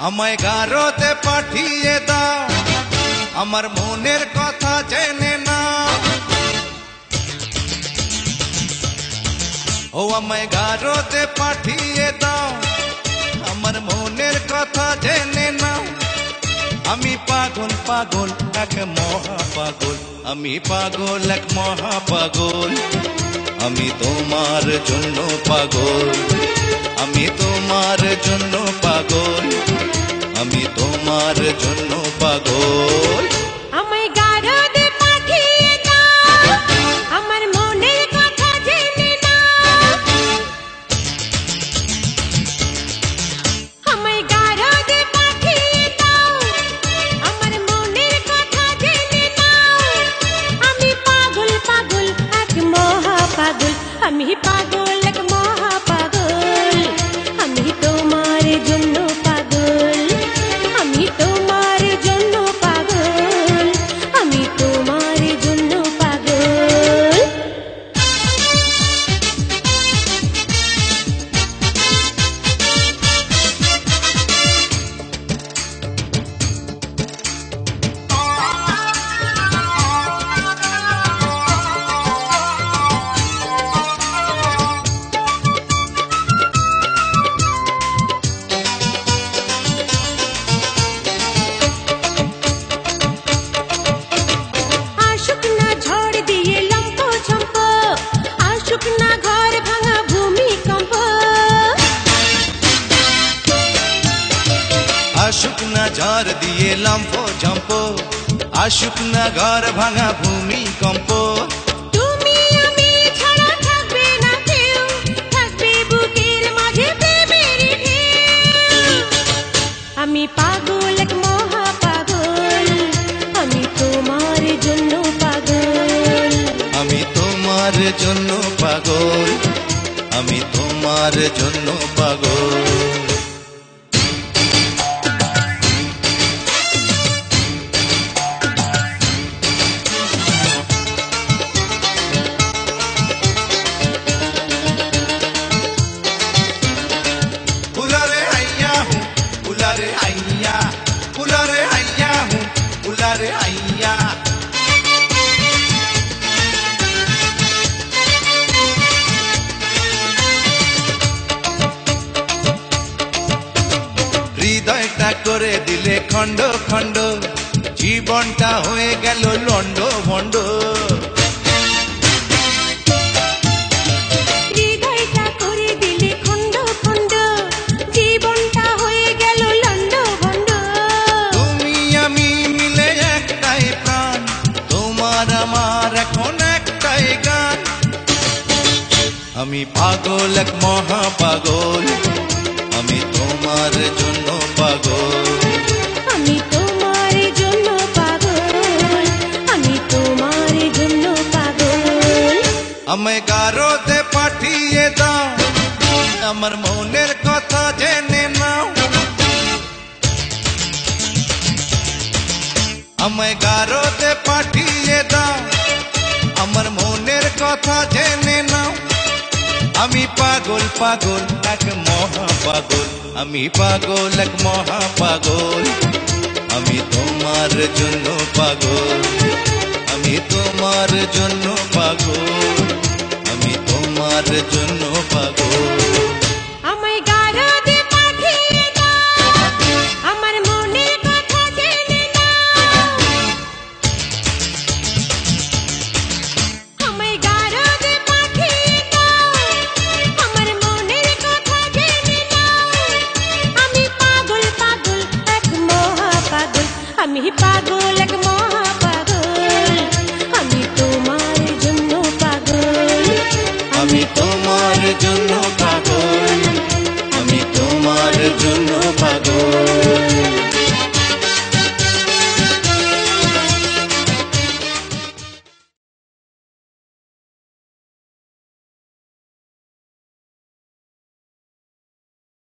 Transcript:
আমায় গারোতে পাঠিয়ে দাও, আমার মনের কথা জেনে নাও। ও আমায় গারোতে পাঠিয়ে দাও, আমার মনের কথা জেনে নাও। আমি পাগল পাগল এক মহা পাগল, আমি পাগল এক মহা পাগল। আমি তোমার জন্য পাগল, আমি তোমার জন্য পাগল, আমি তোমার জন্য পাগল। আমায় গারদে পাঠিয়ে দাও, আমার মনের কথা জেনে নাও। আমায় গারদে পাঠিয়ে দাও, আমার মনের কথা জেনে নাও। আমি পাগল পাগল এক মহা পাগল, আমি পাগল এক মহা পাগল। আমি তোমার জন্য পাগল, আমি তোমার জন্য পাগল, আমি তোমার জন্য পাগল। আশুক না ঝড় দিয়ে লম্প ঝম্প, আশুক না ঘর ভাঙা ভূমিকম্প। আশুক না ঝড় দিয়ে লম্ফ ঝম্প, আশুক না ঘর ভাঙা ভূমিকম্প। তুমি আমি ছাড়া থাকবে না কেউ, থাকবে বুকের মাঝে প্রেমের ঢেউ। আমি পাগল এক মহা পাগল, আমি তোমার জন্য পাগল। আমি তোমার জন্য পাগল, আমি তোমার জন্য পাগল। उलारे आइया हूँ, उलारे आइया, उलारे आइया हूँ, उलारे आइया। হৃদয়টা করে দিলে খণ্ড খণ্ড, জীবনটা হয়ে গেল লন্ড ভণ্ড। হৃদয়টা করে দিলে খণ্ড খণ্ড, জীবনটা হয়ে গেল লন্ড ভণ্ড। তুমি আমি মিলে একটাই প্রাণ, তোমার আমার এখন একটাই গান। আমি পাগল এক মহা পাগল, আমি তোমার জন্য পাগল। আমি তোমার জন্য পাগল, আমি তোমার জন্য পাগল। আমায় গারোতে পাঠিয়ে দাও, আমার মনের কথা জেনে নাও। আমায় গারোতে পাঠিয়ে দাও, আমার মনের কথা জেনে নাও। আমি পাগল পাগল এক মহা পাগল, আমি পাগল এক মহা পাগল। আমি তোমার জন্য পাগল, আমি তোমার জন্য পাগল, আমি তোমার জন্য পাগল।